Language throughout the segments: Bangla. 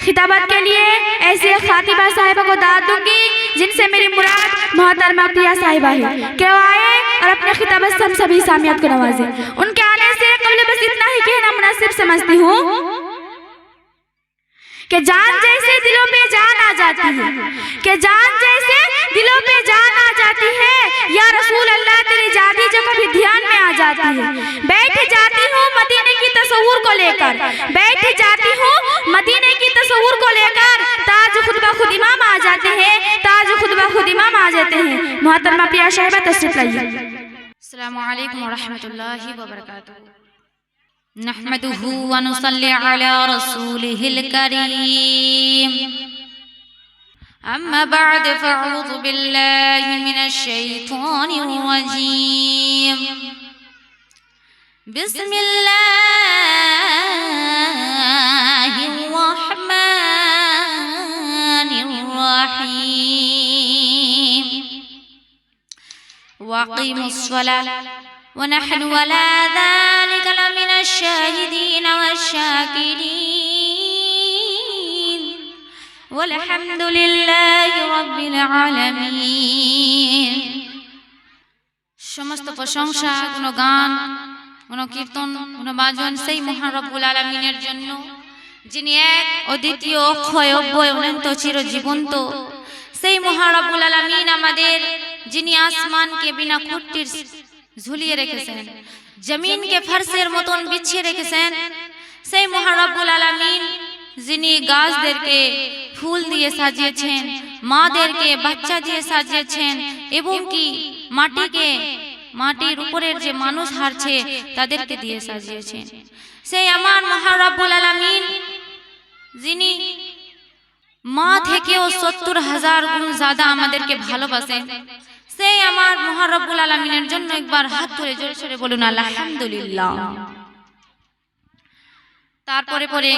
खिताबत के लिए ऐसे खातिबा साहिबा को दाद दूंगी जिनसे मेरी मुराद मोहतरमा प्रिया साहिबा है कि वो आए और अपने खिताबत से हम सभी सामियात को नवाजे। उनके आने से कबल बस इतना ही कहना मुनासिब समझती हूँ कि जान जैसे दिलों पे जान आ जाती है, कि जान जैसे दिलों पे जान आ जाती है, या रसूल अल्लाह तेरी जादी जो कभी ध्यान में आ जाती है। बैठ जाती हूँ मदीने की तस्वूर को लेकर, बैठ जाती हूँ मदीने की तस्वूर को लेकर, ताज खुद ब खुद इमाम आ जाते हैं, ताज खुद ब खुद इमाम आ जाते हैं। मोहतरमा प्रिया साहिबा तशरीफ लाइए। अस्सलामु अलैकुम व रहमतुल्लाहि व बरकातुहू। नहमदुहु व नुसल्ली अला रसूलिहिल करीम। अम्मा बअद फअऊज़ु बिल्लाहि मिनश शैतानिर रजीम। बिस्मिल्लाहिर रहमानिर रहीम। वक़ीमुस स्वलात वनहनु अला ज़ालिका लमिनश शाहिदीन वश्शाकिरीन वल्हम्दुलिल्लाहि रब्बिल आलामीन। সমস্ত প্রশংসা, গুণগান, গুণকীর্তন, গুণবাজন সেই মহান রব্বুল আলামিনের জন্য, যিনি এক অদ্বিতীয়, অক্ষয়, অব্যয়, অনন্ত, চিরজীবন্ত। সেই মহান রব্বুল আলামিন আমাদের, যিনি আসমানকে বিনা খুঁটির ঝুলিয়ে রেখেছেন, জমিনকে ফারশের মতন বিছিয়ে রেখেছেন। সেই মহান রব্বুল আলামিন যিনি গাছদেরকে ফুল দিয়ে সাজিয়েছেন, মাদেরকে বাচ্চা দিয়ে সাজিয়েছেন, এবং কি মাটিকে, মাটির উপরের যে মানুষ হারছে তাদেরকে দিয়ে সাজিয়েছেন। সেই আমার মহান রব্বুল আলামিন যিনি মা থেকেও ৭০,০০০ গুণ ज़्यादा আমাদেরকে ভালোবাসেন, সেই আমার মহান রব্বুল আলামিনের জন্য একবার হাত ধরে জোরে জোরে বলুন আলহামদুলিল্লাহ। তারপরে পরে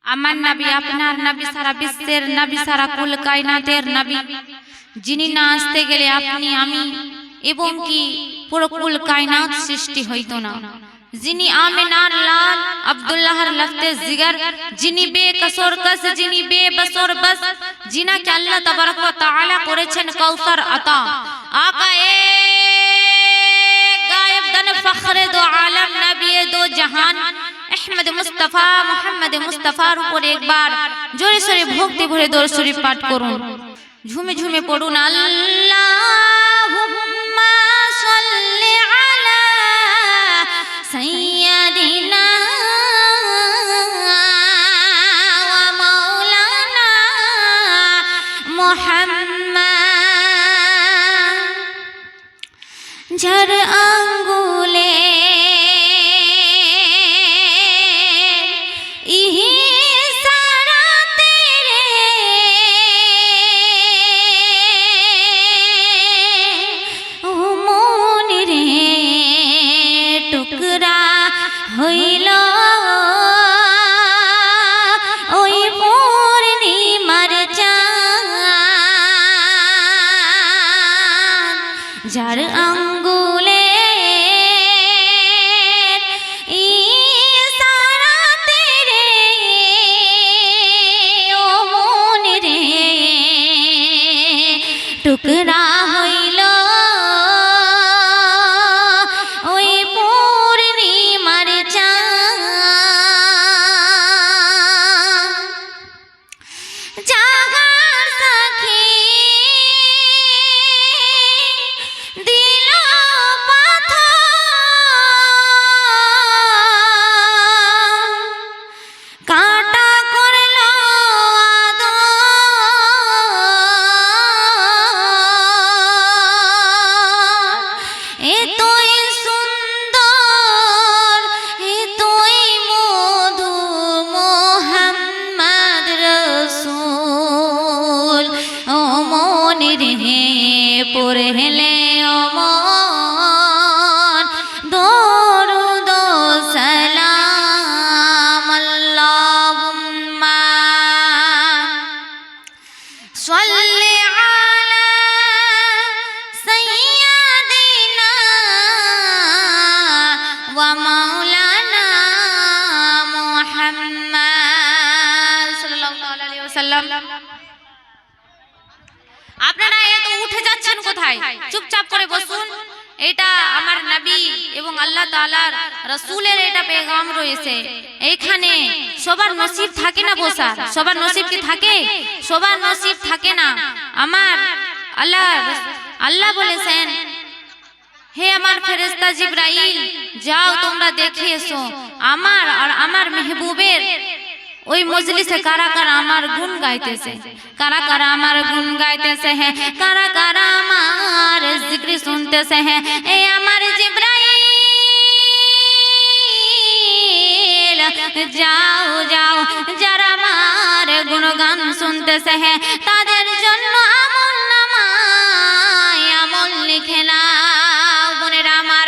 আমার নবী, আপনার নবী, সারা বিশ্বের নবী, সারা কুল কায়নাতের নবী, যিনি না আসতে গেলে আপনি, আমি এবং কি পুরো কুল কায়নাত সৃষ্টি হইতো না, যিনি আমিনার লাল, আব্দুল্লাহর লফতে জিগর, যিনি বেকসুর কস, যিনি বেবসুর বস, যিনাকে আল্লাহ তাবারক ওয়া তাআলা করেছেন কাউসার আতা। আকা এ গায়েব দন ফখরে দো আলম, নবী দো জাহান আহমদ মুস্তাফা, মোহাম্মদ মুস্তাফার উপরে একবার জোরে সোরে ভক্তি ভরে দরুদ শরীফ পাঠ করুন, ঝুমে ঝুমে পড়ুন আল্লাহুম্মা সাল্লি আলা সাইয়্যিদিনা ওয়া মাওলানা মুহাম্মদ। যার আঙ্গুলে হইল ওই পূর্ণিমার চাঁদ, যার আঙ্গুলে ইশারাতে রে ও মন রে টুকরা হইল ওই পূর্ণিমার চাঁদ। জাগার সাক্ষী দিল পাথর, কাঁটা করল আদর, এতই সুন্দর, এতই মধু মোহাম্মদ রসূল। ও মন রে পড়লে ও মন দরুদ সালাম। আল্লাহুম্মা সাল্লি আলা সাইয়্যিদিনা ওয়া মাওলানা মুহাম্মদ। ওয়াসাল্লাম। আপনারা এত উঠে যাচ্ছেন কোথায়? চুপচাপ করে বসুন। এটা আমার নবী এবং আল্লাহ তাআলার রাসূলের এটা পেগাম রয়েছে। এইখানে সবার নসিব থাকে না বসার। সবার নসিব কি থাকে? সবার নসিব থাকে না। আমার আল্লাহ বলেছেন, হে আমার ফেরেশতা জিবরাইল, যাও তোমরা দেখে এসো আমার আর আমার মেহবুবের ওই মজলিসে কারা কারা আমার গুণ গাইতেছে, কারা কারা আমার গুণ গাইতেছে, হ্যাঁ কারা কারা আমার জিক্র শুনতেছে। হ্যাঁ এই আমার জিবরাইল, যাও যাও যারা আমার গুণগান শুনতেছে, হ্যাঁ তাদের জন্য আমল নামায় আমল লিখে নাও। বোনেরা আমার,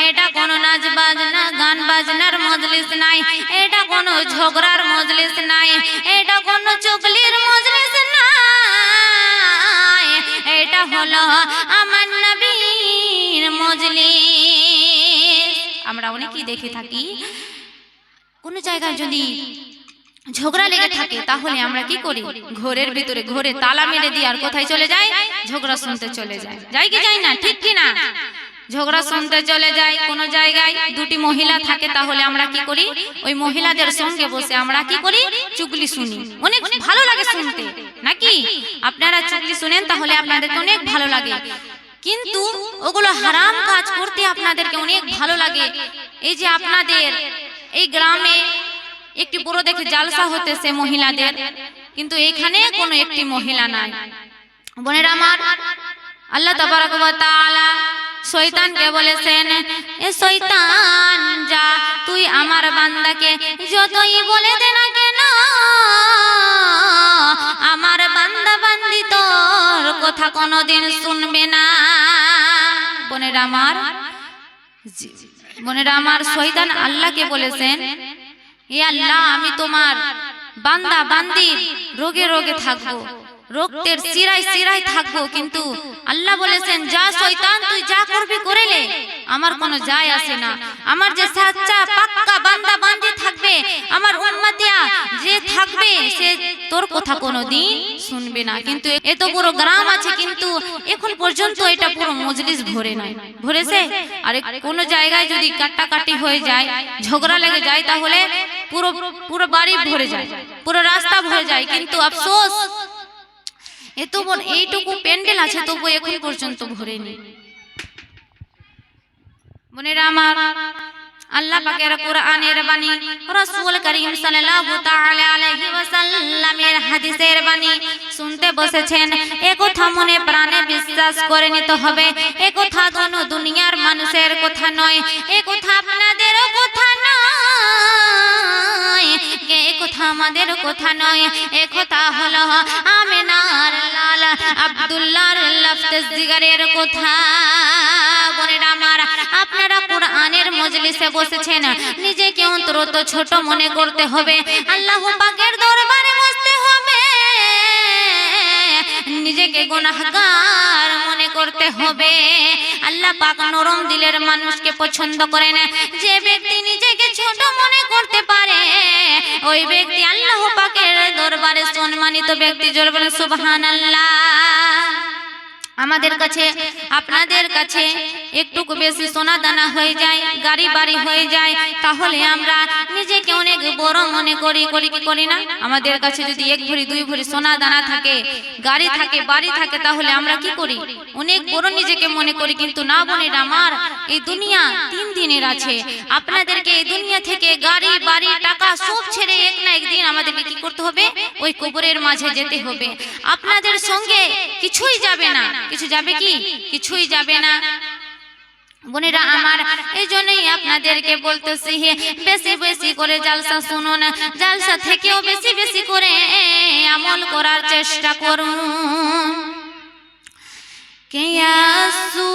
এটা কোনো নাচ বাজনা গান বাজনার মজলিস নাই, এটা কোনো ঝগড়ার মজলিস নাই, এটা কোনো চুগলির মজলিস নাই, এটা হলো আমার নবীর মজলিস। আমরা অনেকেই দেখে থাকি কোন জায়গায় যদি ঝগড়া লেগে থাকে তাহলে আমরা কি করি? ঘরের ভিতরে ঘরে তালা মেরে দিই আর কোথায় চলে যাই? ঝগড়া শুনতে চলে যাই। যাই কি যাই না? ঠিক কি না? ঝগড়া শুনতে চলে যায়। কোন জায়গায় দুটি মহিলা থাকে তাহলে আমরা কি করি? ওই মহিলাদের সঙ্গে বসে আমরা কি করি? চুগলি শুনি। অনেক ভালো লাগে শুনতে, নাকি? আপনারা চুগলি শুনেন তাহলে আপনাদেরকে অনেক ভালো লাগে, কিন্তু ওগুলো হারাম কাজ করতে আপনাদেরকে অনেক ভালো লাগে। এই যে আপনাদের এই গ্রামে একটি বড় দেখে জালসা হতেছে মহিলাদের, কিন্তু এখানে কোনো একটি মহিলা নাই। বোনেরা আমার, আল্লাহ তাবারক ওয়া তাআলা শয়তানকে বলেছেন, এ শয়তান যা, তুই আমার বান্দাকে যতই বলে দে না কেন, আমার বান্দা বান্দি তোর কথা কোনোদিন শুনবে না। বোনেরা আমার, শয়তান আল্লাহকে বলেছেন, হে আল্লাহ, আমি তোমার বান্দা বান্দি রোগে রোগে থাকবো, রক্তের শিরায় শিরায় থাকবো, কিন্তু আল্লাহ বলেছেন, যা শয়তান তুই যা করবি করে নে, আমার কোনো যায় আসে না। আমার যে সাচ্চা পাক্কা বান্দা বান্দি থাকবে, আমার উম্মতিয়া যে থাকবে, সে তোর কথা কোনোদিন শুনবে না। কিন্তু এত বড় গ্রাম আছে, কিন্তু এখন পর্যন্ত এটা পুরো মজলিস ভরে নাই। ভরেছে? আর কোনো জায়গায় যদি কাটাকাটি হয়ে যায়, ঝগড়া লেগে যায়, তাহলে পুরো পুরো বাড়ি ভরে যায়, পুরো রাস্তা ভরে যায়। কিন্তু আফসোস, এত বড় এইটুকু প্যান্ডেল আছে তবু এখন পর্যন্ত ভরেনি। বোনেরা আমার, আল্লাহ পাকের কোরআনের বাণী, রাসূল করিম সাল্লাল্লাহু তাআলা আলাইহি ওয়াসাল্লামের হাদিসের বাণী শুনতে বসেছেন। একথা মনে প্রাণে বিশ্বাস করে নিতে হবে। একথা কোনো দুনিয়ার মানুষের কথা নয়, একথা আপনাদেরও কথা নয়, একথা আমাদের কথা নয়, একথা হলো আমিনার লাল আব্দুল্লাহর লফজ জিগরের কথা। বোনেরা আমার, আপনারা কোরআনের মজলিসে বসেছেন, নিজেকে অন্তত ছোট মনে করতে হবে, আল্লাহ পাকের দরবারে বসতে হবে, নিজেকে গুনাহগার মনে করতে হবে। আল্লাহ পাক নরম দিলের মানুষকে পছন্দ করেন। যে ব্যক্তি নিজেকে ছোট মনে করতে পারে, ওই ব্যক্তি আল্লাহ পাকের দরবারে সম্মানিত ব্যক্তি। জোরে বলেন সুবহানাল্লাহ। আমাদের কাছে আপনাদের কাছে একটু বেশি সোনা দানা হয়ে যায়, গাড়ি বাড়ি হয়ে যায়, তাহলে আমরা নিজেকে অনেক বড় মনে করি কি করি না? আমাদের কাছে যদি 1 ভরি 2 ভরি সোনা দানা থাকে, গাড়ি থাকে, বাড়ি থাকে, তাহলে আমরা কি করি? অনেক বড় নিজেকে মনে করি। কিন্তু না বোনেরা আমার, এই দুনিয়া 3 দিনের আছে। আপনাদেরকে এই দুনিয়া থেকে গাড়ি বাড়ি টাকা সব ছেড়ে এক না একদিন আমাদেরকে কি করতে হবে? ওই কবরের মাঝে যেতে হবে। আপনাদের সঙ্গে কিছুই যাবে না। কিছু যাবে কি? কিছুই যাবে না। বোনেরা আমার, এই জন্যই আপনাদেরকে বলতেছি, বেশি বেশি করে জালসা শুনুন, জালসা থেকেও বেশি বেশি করে আমল করার চেষ্টা করুন। কিয়াসু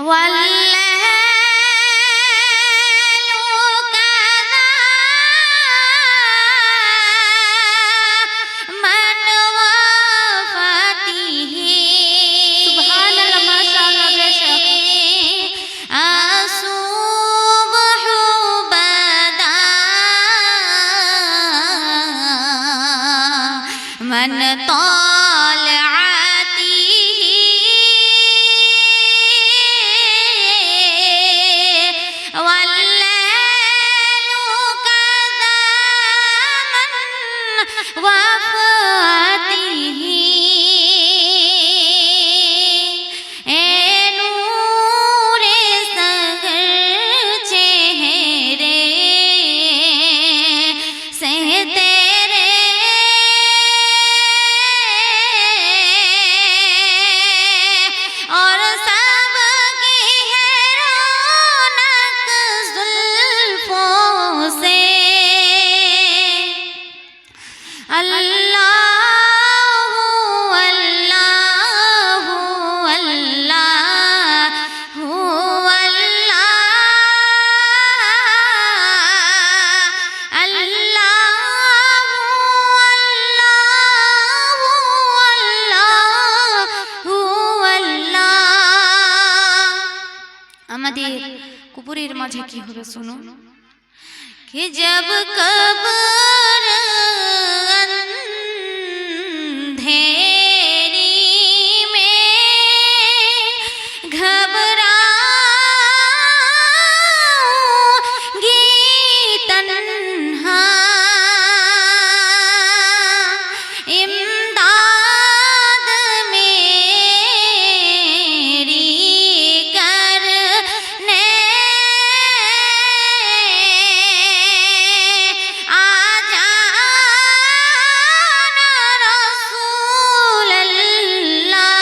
والليل من طالعته والليل كذا من وفاته نور सगर चेहरे से तेरे और सबकी है रौनक जुल्फों से अल्लाह अल्लाह अल्लाह আমাদের কুপুরের মাঝে কি হবে শুনো कि जब कब्र अंधेरी में घबराऊंगी तन्हा इमदाद मेरी करने आ जाना रसूल अल्लाह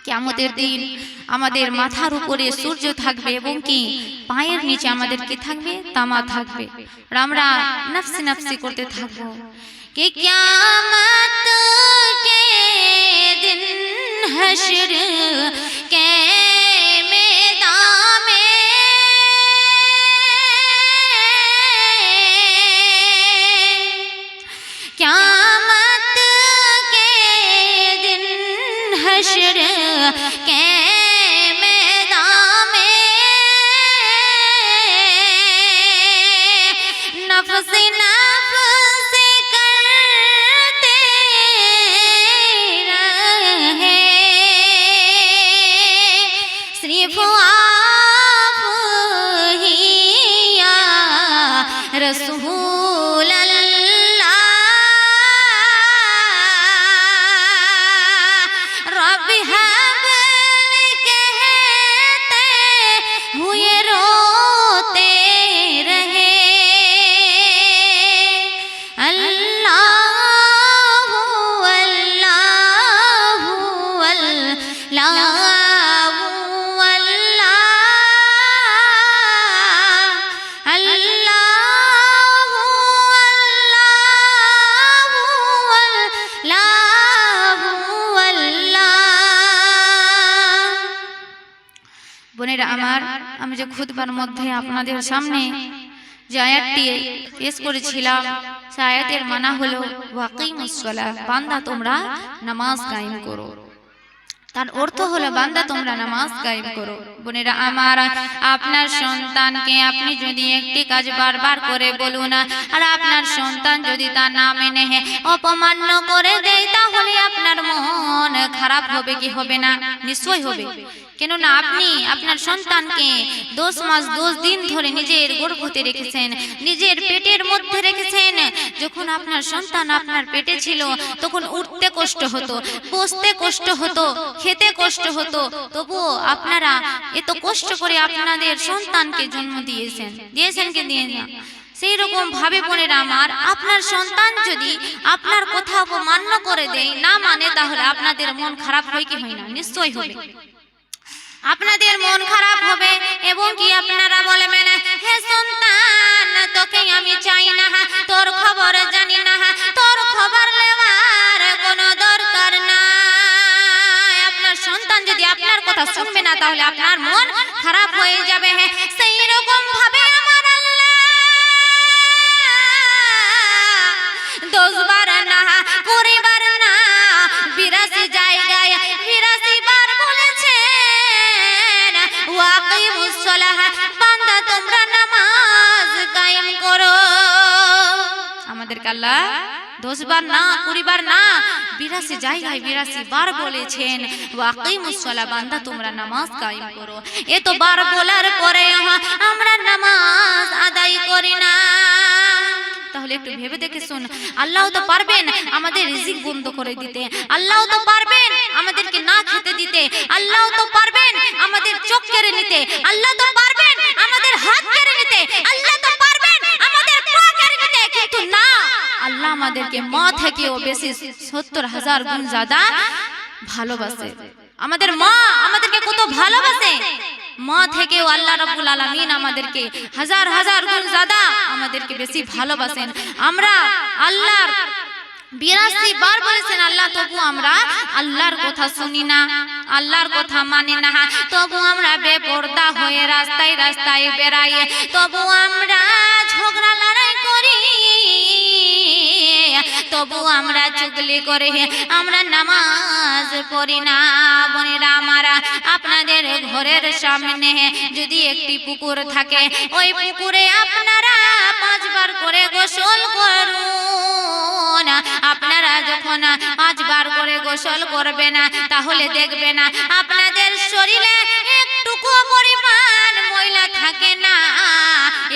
কিয়ামতের দিন আমাদের মাথার উপরে সূর্য থাকবে এবং কি পায়ের নিচে আমাদের কি থাকবে তামা থাকবে আর আমরা নফসি নফসি করতে থাকবো कि कियामत के दिन हश्र के मैदान में कियामत के दिन हश्र के मैदान में नफ्स नफ्स करते रहे सिर्फ आप ही या रसूल अल्लाह रब हबल कहते हुए रोते रहे अल्लाह अल्लाह বোনেরা আমার আমি যে খুতবার মধ্যে আপনাদের সামনে যে আয়াতটি পেশ করেছিলাম সেই আয়াতের মানা হলো ওয়াকিমুস সালাহ বান্দা তোমরা নামাজ কায়েম করো তার অর্থ হলো বান্দা তোমরা নামাজ কায়েম করো বোনেরা আমার আপনার সন্তানকে আপনি যদি একটি কাজ বারবার করে বলুন আর আপনার সন্তান যদি তা না মেনে অপমান্য করে দেয় তাহলে আপনার মন খারাপ হবে কি হবে না নিশ্চয়ই হবে কেননা আপনি আপনার সন্তানকে 10 মাস 10 দিন ধরে নিজের গর্ভে রেখেছেন নিজের পেটের মধ্যে রেখেছেন যখন আপনার সন্তান আপনার পেটে ছিল তখন উঠতে কষ্ট হতো বসতে কষ্ট হতো খেতে কষ্ট হতো তবুও আপনারা এত কষ্ট করে আপনাদের সন্তানকে জন্ম দিয়েছেন কি দিয়ে না সেই রকম ভাবে বোনেরা আমার আপনার সন্তান যদি আপনার কথা অপমান্য করে দেয় না মানে তাহলে আপনাদের মন খারাপ হয় কি হয় না নিশ্চয়ই হবে আপনাদের মন খারাপ হবে এবং কি আপনারা বলবেন হে সন্তান তোকে আমি চাই না তোর খবর জানি না তোর খবর নেওয়ার কোনো দরকার নাই আপনার সন্তান যদি আপনার কথা কথা শুনবে না, তাহলে আপনার মন খারাপ হয়ে যাবে। হ্যাঁ, সেই রকম ভাবে আমার আল্লাহ 10 বার না, 20 বার না, 82 জায়গায় 82 বার বলেছেন ওয়াকিমুস সালাহ, বান্দা তোমরা নামাজ কায়েম করো। আমাদেরকে আল্লাহ 10 বার না, 20 বার না, 82 জায়গায় 82 বার বলেছেন ওয়াকিমুস সালাহ, বান্দা তোমরা নামাজ কায়েম করো। এত বার বলার পরে আমরা নামাজ আদায় করি না। তাহলে একটু ভেবে দেখে শুন, আল্লাহ তো পারবেন আমাদের রিজিক বন্ধ করে দিতে, আল্লাহ তো পারবেন আমাদেরকে না খেতে দিতে, আল্লাহ তো পারবেন আমাদের চোখ কেড়ে নিতে, আল্লাহ তো পারবেন আমাদের হাত কেড়ে নিতে, আল্লাহ তো পারবেন আমাদের পা কেড়ে নিতে, কিন্তু না, আল্লাহ আমাদেরকে মা থেকেও বেশি 70,000 গুণ ज्यादा ভালোবাসে। আমাদের মা আমাদেরকে কত ভালোবাসে, মা থেকেও আল্লাহ রাব্বুল আলামিন আমাদেরকে 1000 গুণ ज्यादा আমাদেরকে বেশি ভালোবাসেন। আমরা আল্লাহর 82 বার বলেছেন আল্লাহ, তবু আমরা আল্লাহর কথা শুনি না, আল্লাহর কথা মানি না, তবু আমরা বেপরদা হয়ে রাস্তায় রাস্তায় বেড়াই, তবু আমরা ঝগড়া লড়াই করি, তবু আমরা চুগলি করে আমরা নামাজ পড়ি না। বোনেরা আমারা, আপনাদের ঘরের সামনে যদি একটি পুকুর থাকে, ওই পুকুরে আপনারা 5 বার করে গোসল করুন। আপনারা যখন 5 বার করে গোসল করবে না, তাহলে দেখবে না আপনাদের শরীরে একটুকু পরিমাণ ময়লা থাকে না,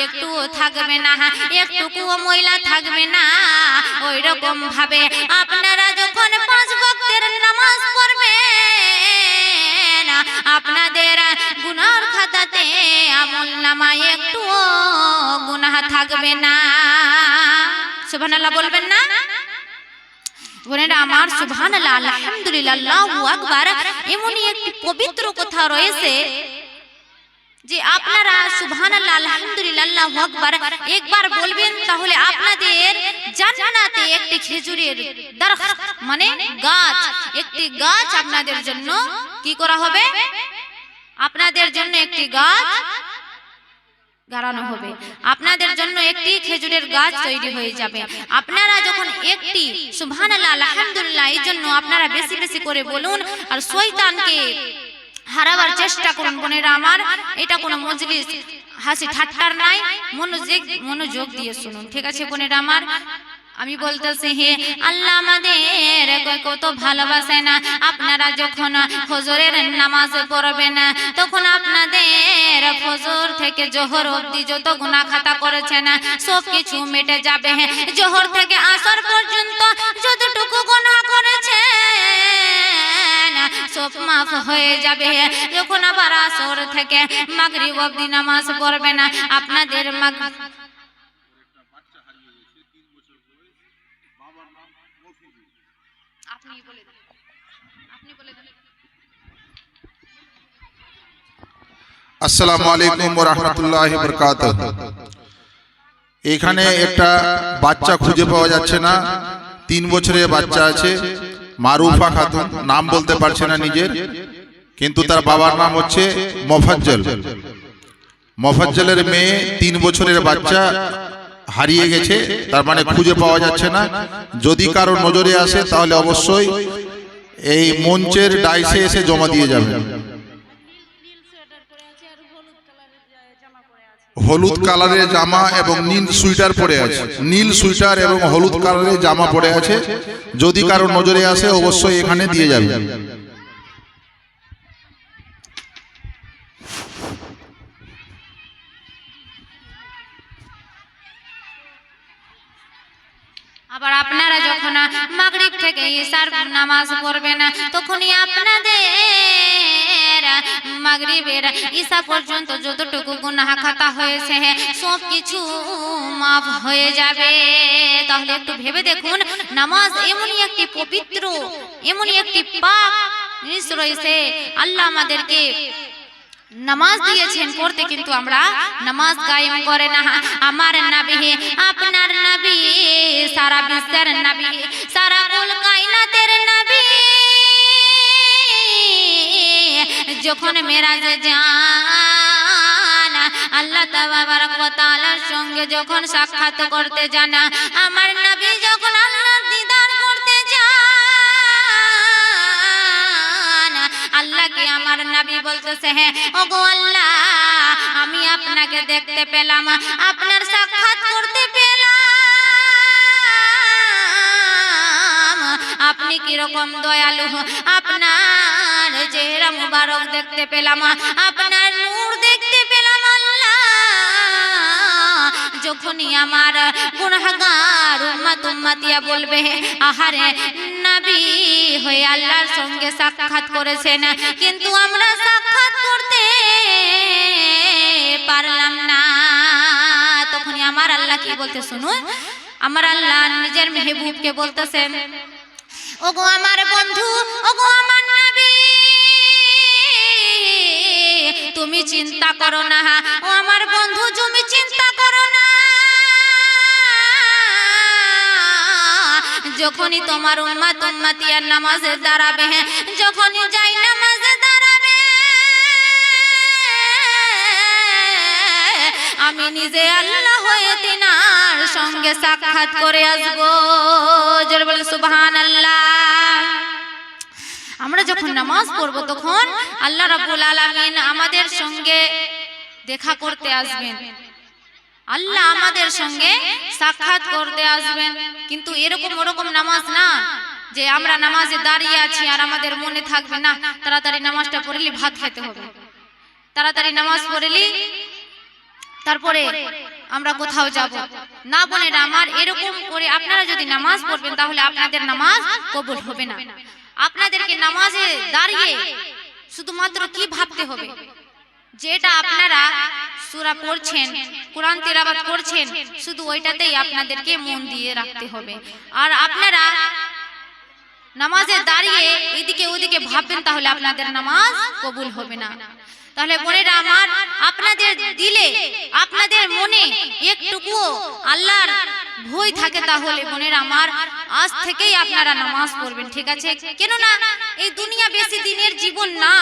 একটুও থাকবে না, একটুকুও ময়লা থাকবে না। ওই রকম ভাবে আপনারা যখন 5 ওয়াক্তের নামাজ পড়বেন, আপনাদের গুনার খাতাতে আমলনামায় একটুও গুনাহ থাকবে না। সুবহানাল্লাহ বলবেন না? বোনেরা আমার, সুবহানাল্লাহ, আলহামদুলিল্লাহ, আল্লাহু আকবার এমনই একটি পবিত্র কথা রয়েছে যে আপনারা সুবহানাল্লাহ, আলহামদুলিল্লাহ, আল্লাহু আকবার একবার বলবেন, তাহলে আপনাদের জান্নাতে একটি খেজুরের দরখত মানে গাছ, একটি গাছ আপনাদের জন্য কি করা হবে? আপনাদের জন্য একটি গাছ গাড়ানো হবে, আপনাদের জন্য একটি খেজুরের গাছ তৈরি হয়ে যাবে। আপনারা যখন একটি সুবহানাল্লাহ, আলহামদুলিল্লাহ এই জন্য আপনারা বেশি বেশি করে বলুন, আর শয়তানকে হারাবার চেষ্টা করুন। বোনেরা আমার, এটা কোনো মজলিস হাসি ঠাট্টার নাই, মনোযোগ দিয়ে শুনুন, ঠিক আছে বোনেরা আমার? আমি বলতেছি, হে আল্লাহ আমাদের কত ভালোবাসেন। আপনারা যখন ফজরের নামাজ পড়বেন, তখন আপনাদের ফজর থেকে জোহর অবধি যত গুনাহ খাতা করেছেন সব কিছু মিটে যাবে। জোহর থেকে আসর পর্যন্ত যতটুকু গুনাহ করেছেন সব মাফ হয়ে যাবে। যখন আবার আসর থেকে মাগরিব অবধি নামাজ পড়বেন, আপনাদের আসসালামু আলাইকুম ওয়া রাহমাতুল্লাহি ওয়া বারাকাতুহু। এখানে একটা বাচ্চা খুঁজে পাওয়া যাচ্ছে না, 3 বছরের বাচ্চা আছে, মারুফা খাতুন, নাম বলতে পারছে না নিজের, কিন্তু তার বাবার নাম হচ্ছে মোফাজ্জল। মোফাজ্জলের মেয়ে 3 বছরের বাচ্চা হারিয়ে গেছে, তার মানে খুঁজে পাওয়া যাচ্ছে না। যদি কারো নজরে আসে তাহলে অবশ্যই এই মঞ্চের ডাইসে এসে জমা দিয়ে যাবেন। হলুদ কালারের জামা এবং নীল সুইটার পরে আছে, নীল সুইটার এবং হলুদ কালারের জামা পরে আছে। যদি কারো নজরে আসে অবশ্যই এখানে দিয়ে যাবেন। আবার আপনারা যখন মাগরিব থেকে ইশার নামাজ পড়বেন, তখনই আপনাদের মাগরিবের ইশা পর্যন্ত যতটুকু গুনাহ খাতা হয়েছে সব কিছু মাফ হয়ে যাবে। তাহলে একটু ভেবে দেখুন, নামাজ এমনই একটি পবিত্র, এমনই একটি পাক জিনিস রয়েছে। আল্লাহ আমাদেরকে নামাজ দিয়েছেন পড়তে, কিন্তু আমরা নামাজ কায়েম করে না। আমার নবী, আপনার নবী, সারা বিশ্বের নবী, সারা কুল কায়নাতের নবী যখন মেরাজে যান, আল্লাহ তাবারক ওয়া তাআলার সঙ্গে যখন সাক্ষাৎ করতে যান, আমার নবী যখন আল্লাহর দিদার করতে যান, আল্লাহকে আমার নবী বলতেছে, হ্যাঁ ওগো আল্লাহ, আমি আপনাকে দেখতে পেলাম, আপনার সাক্ষাৎ করতে পেলাম, আপনি কিরকম দয়ালু, আপনার চেহারা মুবারক দেখতে পেলাম, আপনার নূর দেখতে পেলাম। আল্লাহ, যখনই আমার গুনাহগার উম্মতিয়া বলবে, আহারে নবী হয়ে আল্লাহর সঙ্গে সাক্ষাৎ করেছেন, কিন্তু আমরা সাক্ষাৎ করতে পারলাম না, তখনই আমার আল্লাহ কি বলতে শুনুন, আমার আল্লাহ নিজের মেহবুবকে বলতেছেন, ওগো আমার বন্ধু, ওগো আমার নবী, তুমি চিন্তা করো না, ও আমার বন্ধু তুমি চিন্তা করো না, যখনই তোমার উম্মতিয়ার নামাজে দাঁড়াবে, যখনই যাই নামাজে দাঁড়াবে, আমি নিজে আল্লাহ হয়ে তিনার সঙ্গে সাক্ষাৎ করে আসবো। জোরে বলে সুবহানাল্লাহ। আমরা যখন নামাজ পড়ব তখন আল্লাহ রাব্বুল আলামিন আমাদের সঙ্গে দেখা করতে আসবেন, আল্লাহ আমাদের সঙ্গে সাক্ষাৎ করতে আসবেন। কিন্তু এরকম ওরকম নামাজ না যে আমরা নামাজে দাঁড়িয়ে আছি আর আমাদের মনে থাকবে না তাড়াতাড়ি নামাজটা পড়লি ভাত খেতে হবে, তাড়াতাড়ি নামাজ পড়লি তারপরে আমরা কোথাও যাব না। বোনেরা আমার, এরকম করে আপনারা যদি নামাজ পড়বেন তাহলে আপনাদের নামাজ কবুল হবে না। আপনাদেরকে নামাজে দাঁড়িয়ে শুধুমাত্র কি ভাবতে হবে, যেটা আপনারা সূরা পড়ছেন, কোরআন তেলাওয়াত করছেন, শুধু ওইটাতেই আপনাদেরকে মন দিয়ে রাখতে হবে। আর আপনারা নামাজে দাঁড়িয়ে এদিকে ওদিকে ভাববেন তাহলে আপনাদের নামাজ কবুল হবে না। তাহলে বোনেরা আমার, আপনাদের দিলে আপনাদের মনে একটুকুও আল্লাহর ভয় থাকে তাহলে বোনেরা আমার আজ থেকেই আপনারা নামাজ পড়বেন, ঠিক আছে? কেননা এই দুনিয়া বেশি দিনের জীবন না,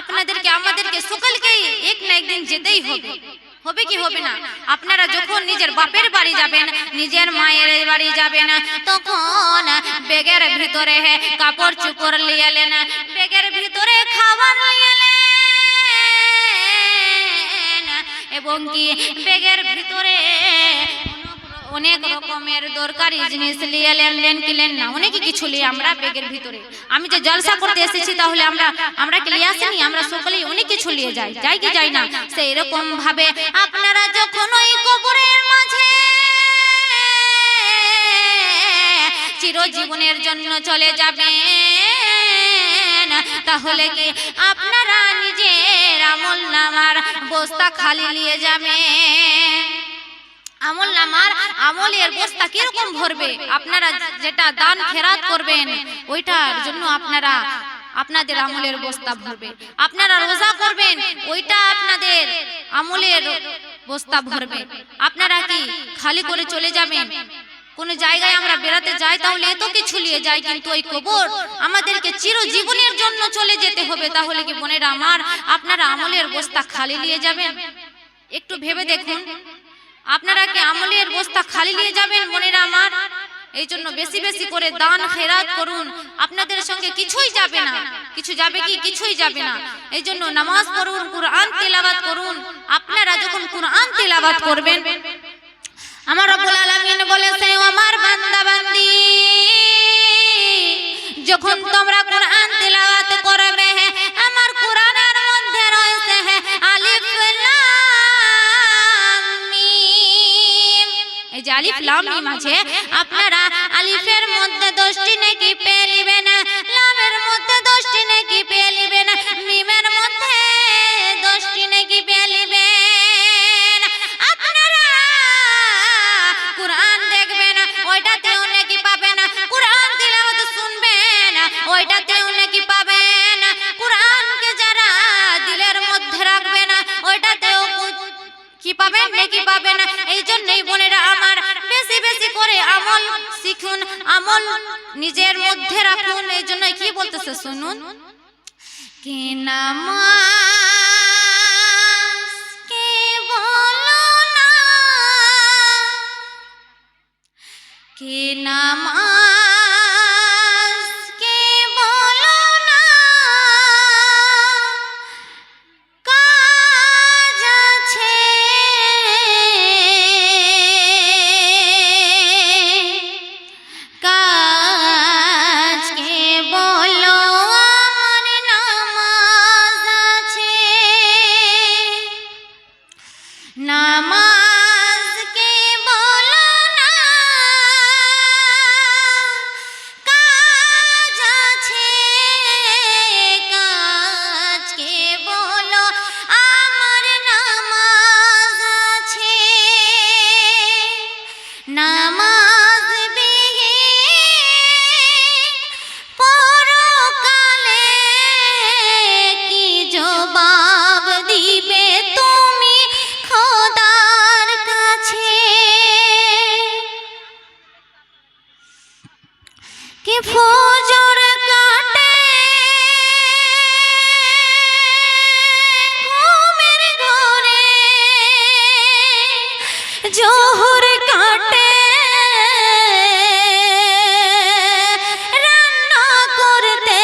আপনাদেরকে আমাদেরকে সকলকেই এক না একদিন যেতেই হবে, হবে কি হবে না? আপনারা যখন নিজের বাপের বাড়ি যাবেন, নিজের মায়ের বাড়ি যাবেন, তখন ব্যাগের ভিতরে কাপড় চোপড় নিয়ে এলেন, ব্যাগের ভিতরে খাবার নিয়ে এলেন, এবং কি ব্যাগের ভিতরে অনেক রকমের দরকারি জিনিস নিয়ে এলেন, কিলেন না, অনেক কিছু নিয়ে আমরা ব্যাগের ভিতরে। আমি যে জলসা করতে এসেছি তাহলে আমরা কি নিয়ে আসিনি? আমরা সকলেই অনেক কিছু নিয়ে যাই, যাই কি যাই না? সেই রকম ভাবে আপনারা যখন ওই কবরের মাঝে চিরজীবনের জন্য চলে যাবেন, তাহলে কি আপনারা নিজের আমল নামার বস্তা খালি নিয়ে যাবেন? আমল নামার আমলের বস্তা কিরকম ভরবে? আপনারা যেটা দান খেরাত করবেন ওইটার জন্য আপনাদের আমলের বস্তা ভরবে। আপনারা রোজা করবেন ওইটা আপনাদের আমলের বস্তা ভরবে। আপনারা কি খালি করে চলে যাবেন? কোন জায়গায় আমরা বেড়াতে যাই তাহলে এত কিছু নিয়ে যাই, কিন্তু ওই কবর আমাদেরকে চিরজীবনের জন্য চলে যেতে হবে, তাহলে কি বোনেরা আমার আপনারা আমলের বস্তা খালি নিয়ে যাবেন? একটু ভেবে দেখুন, আপনারা কি আমলের বস্তা খালি নিয়ে যাবেন বোনেরা আমার? এই জন্য বেশি বেশি করে দান খেরাত করুন, আপনাদের সঙ্গে কিছুই যাবে না। কিছু যাবে কি? কিছুই যাবে না। এই জন্য নামাজ পড়ুন, কুরআন তেলাওয়াত করুন। আপনারা যখন কুরআন তেলাওয়াত করবেন, আমার রব্বুল আলামিন বলেছে, আমার বান্দা বান্দি যখন তোমরা কুরআন তেলাওয়াত করবে, আমার কুরআনের মধ্যে রয়েছে আলিফ লাম মিম। এই যে আলিফ লাম মিম আছে, আপনারা আলিফের মধ্যে 10টি নেকি পেয়ে নেবেন, লামের মধ্যে 10টি নেকি পেয়ে নেবেন, মিমের মধ্যে 10টি নেকি পেয়ে নেবেন। আপনারা কুরআন দেখবেন, ওইটাতেও নেকি পাবেন। কুরআন তিলাওয়াত শুনবেন, ওইটাতেও নেকি পাবেন। কুরআনকে যারা দিলের মধ্যে রাখবেন, ওইটাতেও কি পাবেন? নেকি পাবেন। এই জন্যই বোনেরা আমার বেশি বেশি করে আমল শিখুন, আমল নিজের মধ্যে রাখুন। এই জন্য কি বলতেছে শুনুন, কে নামাজ কে বলো না, কে নামাজ কে বলো না, কাজ আছে কাজ কে বলো, আমার নামাজ আছে। নামাজ কে বলো না, কাজ আছে কাজ কে বলো, আমার নামাজ আছে। নামাজ বিহীন পরকালে কি জবাব দিবে তুমি খোদার কাছে? কে ফজর কাটে ঘুমের ঘরে, জোহর কাটে রান্না করতে,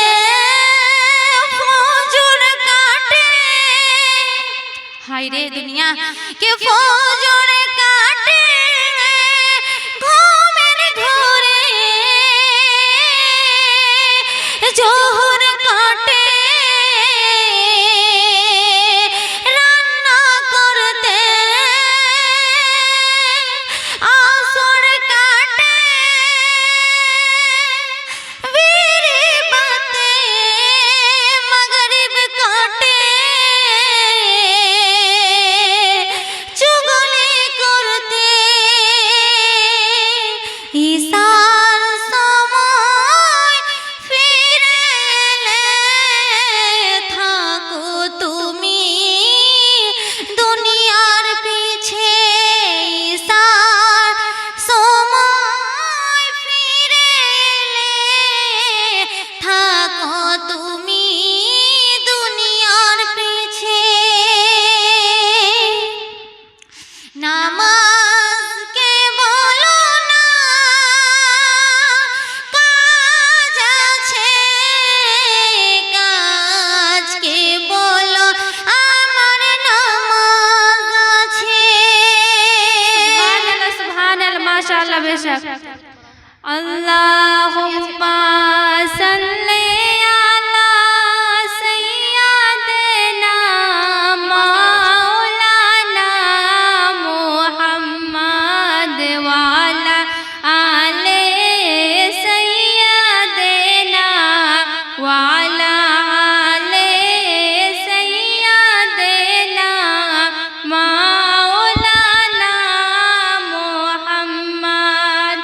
ফজর কাটে, হায় রে দুনিয়া, কে ফজর কাটে ঘুমের ঘরে, জোহর কাটে রান্না করতে, আসর কাটে বিড়ি বাতে, মাগরিব কাটে চুগলি করতে। ঈশার সময় ফিরে এলে থাকো তুমি দুনিয়ার পিছে। ঈশার সময় ফিরে এলে থাকো তুমি দুনিয়ার পিছে। নামাজ কে বলো না, কাজ আছে কাজ কে বলো, আমার নামাজ আছে। সুবহানাল্লাহ, সুবহানাল্লাহ, মাশাআল্লাহ, বেশক। আল্লাহুম্মা সাল্লি আলা সাইয়্যিদিনা মাওলানা মুহাম্মদ ওয়া আলা আলি সাইয়্যিদিনা ওয়া আলা আলি সাইয়্যিদিনা মাওলানা মুহাম্মদ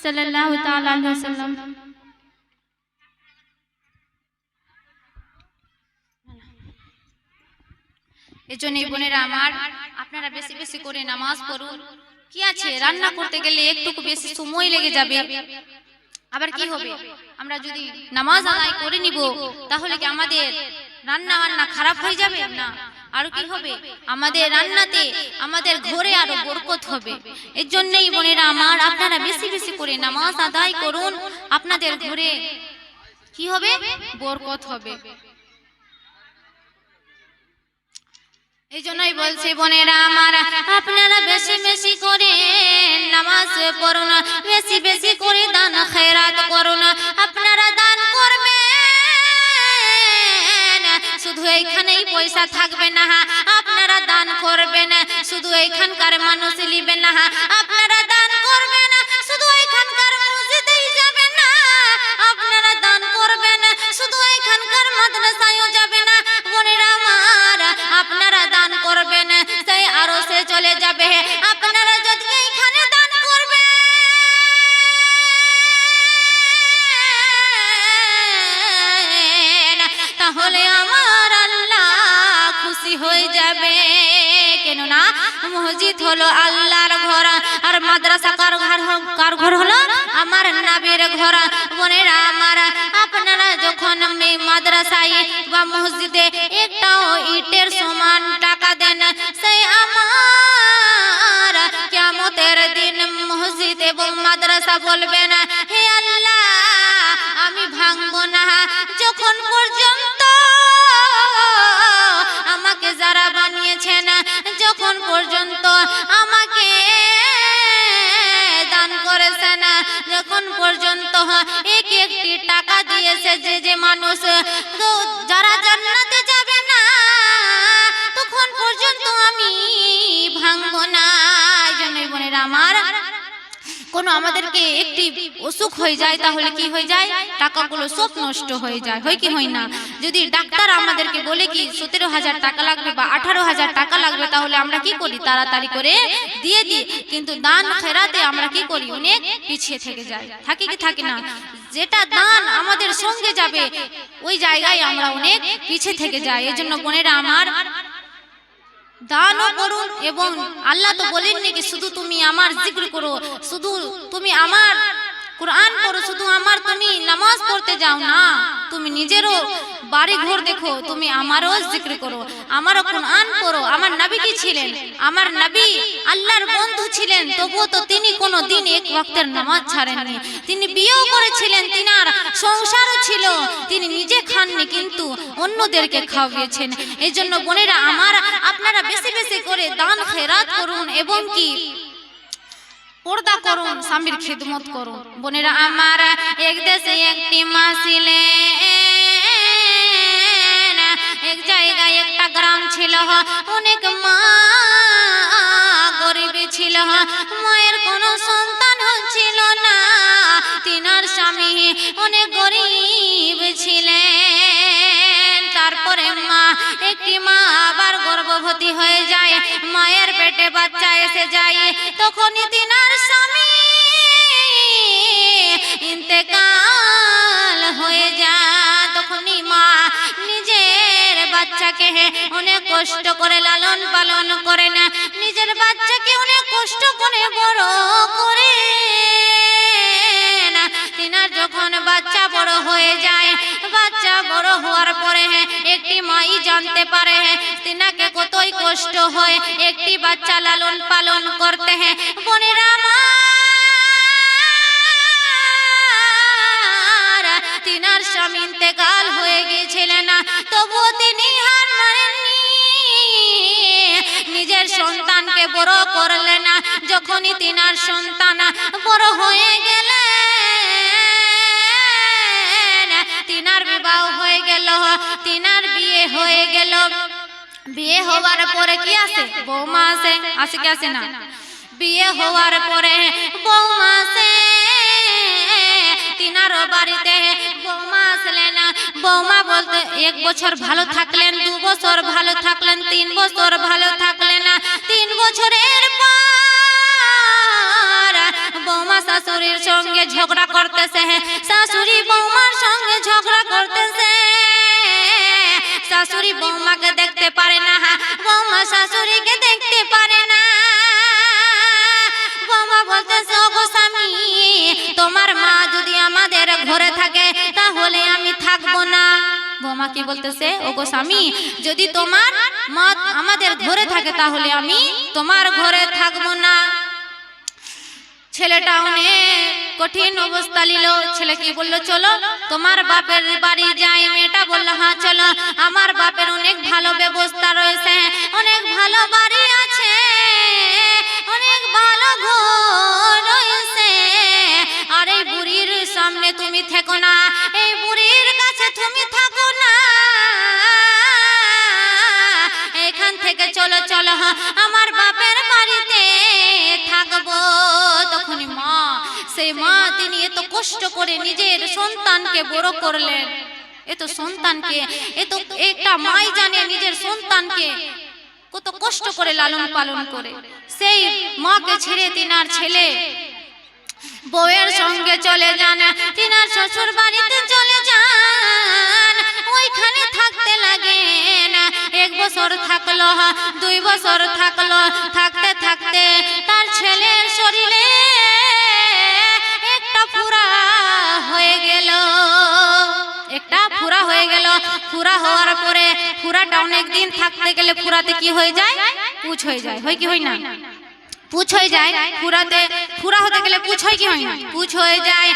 সাল্লাল্লাহু তাআলা আলাইহি ওয়াসাল্লাম। এজন্য বোনেরা আমার, আপনারা বেশি বেশি করে নামাজ পড়ুন। কি আছে, রান্না করতে গেলে একটু বেশি সময় লেগে যাবে, আবার কি হবে, আমরা যদি নামাজ আদায় করে নিব তাহলে কি আমাদের রান্না বান্না খারাপ হয়ে যাবে? না, আর কি হবে, আমাদের রান্নাতে আমাদের ঘরে আরো বরকত হবে। এর জন্যই বোনেরা আমার, আপনারা বেশি বেশি করে নামাজ আদায় করুন, আপনাদের ঘরে কি হবে, বরকত হবে। এই জন্যই বলছে বোনেরা আমার, আপনারা বেশি বেশি করে নামাজ পড়ুন, বেশি বেশি করে দান খয়রাত করুন। আপনারা দান করবেন, শুধু এইখানেই পয়সা থাকবে না, আপনারা দান করবেন, শুধু এইখানকার মানুষ নিবেন না, আপনারা দান করবেন, শুধু এইখানকার মসজিদেই যাবেন না, আপনারা দান করবেন, শুধু এইখানকার মাদ্রাসায়ও যাবে না। বোনেরা আমার, আপনারা দান করবেন, সেই আরো সে চলে যাবে। আপনারা যদি এইখানে দান করবেন, তাহলে আমার আল্লাহ খুশি হয়ে যাবে। কে কেননা মসজিদ হলো আল্লাহর ঘর আর মাদ্রাসা কার ঘর হলো আমার নবীর ঘর। বোনেরা আমার, আপনারা যখন মাদ্রাসায় বা মসজিদে একটাও ইটের সমান টাকা দেন, সেই আমার কিয়ামতের দিন মসজিদ এবং মাদ্রাসা বলবেন, হে আল্লাহ আমি ভাঙবো না যখন পর্যন্ত আমাকে যারা বানিয়েছেন, যখন পর্যন্ত আমাকে দান করেছেন, যখন পর্যন্ত এক একটি টাকা দিয়েছে যে মানুষ, তো যারা জান্নাতে যাবে না তখন পর্যন্ত আমি ভাঙবো না। এই জন্যই বোনেরা আমার, কোনো আমাদেরকে একটি অসুখ হয়ে যায় তাহলে কি হয়ে যায়, টাকাগুলো সব নষ্ট হয়ে যায়, হয় কি হয় না? যদি ডাক্তার আমাদেরকে বলে কি 17,000 টাকা লাগবে বা 18,000 টাকা লাগবে, তাহলে আমরা কি করি, তাড়াতাড়ি করে দিয়ে দিই। কিন্তু দান খেরাতে আমরা কি করি, অনেক পিছিয়ে থেকে যাই, থাকি কি থাকি না? যেটা দান আমাদের সঙ্গে যাবে ওই জায়গায় আমরা অনেক পিছিয়ে থেকে যাই। এই জন্য বোনেরা আমার, দানও করুন, এবং আল্লাহ তো বলেননি কি শুধু তুমি আমার জিকির করো, শুধু তুমি আমার কুরআন পড়ো, শুধু আমার তুমি নামাজ পড়তে যাও না, তুমি নিজেরও বাড়ি ঘর দেখো, তুমি আমারও জিকির করো, আমারও কুরআন পড়ো। আমার নবী কি ছিলেন, আমার নবী আল্লাহর বন্ধু ছিলেন, তবুও তো তিনি কোনো দিন এক ওয়াক্তের নামাজ ছাড়েননি। তিনি বিয়েও করেছিলেন, তিনার সংসারও ছিল, তিনি নিজে খাননি কিন্তু অন্যদেরকে খাওয়িয়েছেন। এই জন্য বোনেরা আমার, আপনারা বেশি বেশি করে দান খেরাত করুন এবং কি পর্দা করুন, স্বামীর খিদমত করুন। বোনেরা আমার, এক দেশে একটি মা ছিলেন, এক জায়গায় একটা গ্রাম ছিল, অনেক মা গরিব ছিল, মায়ের কোনো সন্তান হচ্ছিল না, তিনার স্বামী অনেক গরিব ছিলেন। তারপরে একটি মা আবার গর্ভবতী হয়ে যায়, মায়ের পেটে বাচ্চা এসে যায়, তখনই তিনার স্বামী ইন্তেকাল হয়ে যায়। তখনই মা নিজের বাচ্চাকে অনেক কষ্ট করে লালন পালন করে না, নিজের বাচ্চাকে অনেক কষ্ট করে বড় করে না। তিনার যখন বাচ্চা বড় হয়ে যায়, বাচ্চা বড় হওয়ার পরে একটি মাই জানতে পারে তিনাকে কতই কষ্ট হয় একটি বাচ্চা লালন পালন করতে। বোনেরা আমার, তিনার স্বামী ইন্তেকাল হয়ে গিয়েছিলেন, তবুও তিনি হার মানেননি, নিজের সন্তানকে বড় করলেন। যখনই তিনার সন্তান বড় হয়ে গেলেন, তিনার বিবাহ হয়ে গেল, তিনার বিয়ে হয়ে গেল। বিয়ে হওয়ার পরে কি আসে, বৌমা আসে, আসে কি আসে না? বিয়ে হওয়ার পরে বৌমা আসে, তিনারও বাড়িতে বৌমা আসলেন। বৌমা বলতে 1 বছর ভালো থাকলেন, 2 বছর ভালো থাকলেন, 3 বছর ভালো থাকলেন। 3 বছরের পর বৌমা শাশুড়ির সঙ্গে ঝগড়া করতেছে, শাশুড়ি বৌমার সঙ্গে ঝগড়া করতেছে। শাশুড়ি বৌমাকে দেখতে পারে না, বৌমা শাশুড়িকে দেখতে পারে না। বৌমা বলতেছে, ওগো স্বামী, তোমার মা যদি আমাদের ঘরে থাকে তাহলে আমি থাকবো না। বৌমা কি বলতেছে, ওগো স্বামী, যদি তোমার মা আমাদের ঘরে থাকে তাহলে আমি তোমার ঘরে থাকবো না। ছেলেটা অনেক কঠিন অবস্থা নিল। ছেলে কি বললো, চলো তোমার বাপের বাড়ি যাই। মেয়েটা বললো, হ্যাঁ চলো, আমার বাপের অনেক ভালো ব্যবস্থা রয়েছে, অনেক ভালো বাড়ি আছে, অনেক ভালো ঘর রয়েছে। আর এই বুড়ির সামনে তুমি থেকো না, এই বুড়ির কাছে তুমি থাকো না, এখান থেকে চলো চলো আমার বাপের বাড়িতে থাকবো। তখনই মা, সেই মা, তিনি এত কষ্ট করে নিজের সন্তানকে বড় করলেন। এত সন্তানকে, এত একটা মাই জানে নিজের সন্তানকে কত কষ্ট করে লালন পালন করে। সেই মাকে ছেড়ে তিনার ছেলে বউয়ের সঙ্গে চলে যান, তিনার শ্বশুর বাড়িতে চলে যান, ওইখানে থাকতে লাগেন। 1 বছর থাকলো, 2 বছর থাকলো, থাকতে থাকতে তার ছেলের শরীরে একটা ফুরা হয়ে গেল, একটা ফুরা হয়ে গেল। ফুরা হওয়ার পরে ফুরাটা অনেক দিন থাকতে গেলে ফুরাতে কি হয়ে যায়? পুঁজ হয়ে যায়। হয় কি হয় না? পুঁজ হয়ে যায়। ফুরা হতে গেলে পুঁজ হয় কি হয় না? পুঁজ হয়ে যায়।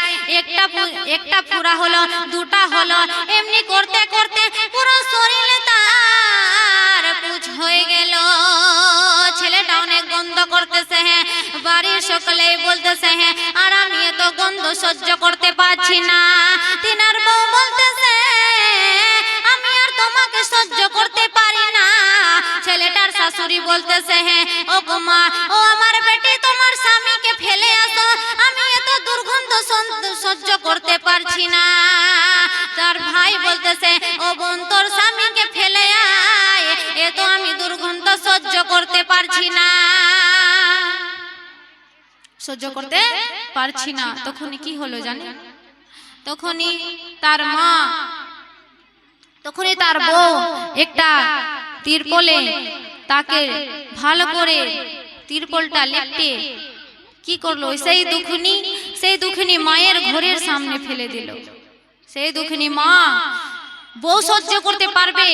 একটা ফুরা হলো, 2টা হলো, এমনি করতে করতে পুরো শরীরে তার পুঁজ হয়ে গেল। ছেলেটা অনেক গন্ধ করতেছে, হ্যাঁ, বাড়ির সকলেই বলতেছে, হ্যাঁ, আর আমি এত গন্ধ সহ্য করতে পারছি না। তিনার বউ বলতেছে, আমি আর তোমাকে সহ্য করতে পারি না। ছেলেটার শাশুড়ি বলতেছে, হ্যাঁ, ও গো মা, ও আমার বেটি, তোমার স্বামীকে ফেলে আসো, আমি এত দুর্গন্ধ সহ্য করতে পারছি না। তার ভাই বলতেছে, ও বোন, তোর স্বামীকে ফেলে আয়, এ তো আমি দুর্গন্ধ সহ্য করতে পারছি না, সহ্য করতে পারছি না। তখনই কি হলো জানেন? তখনই তার মা, তখনই তার বউ একটা তিরপলে তাকে ভালো করে তিরপলটা লেপটে কি করলো, সেই দুঃখিনী মায়ের ঘরের সামনে ফেলে দিল। সেই দুঃখিনী মা, বউ সহ্য করতে পারবে,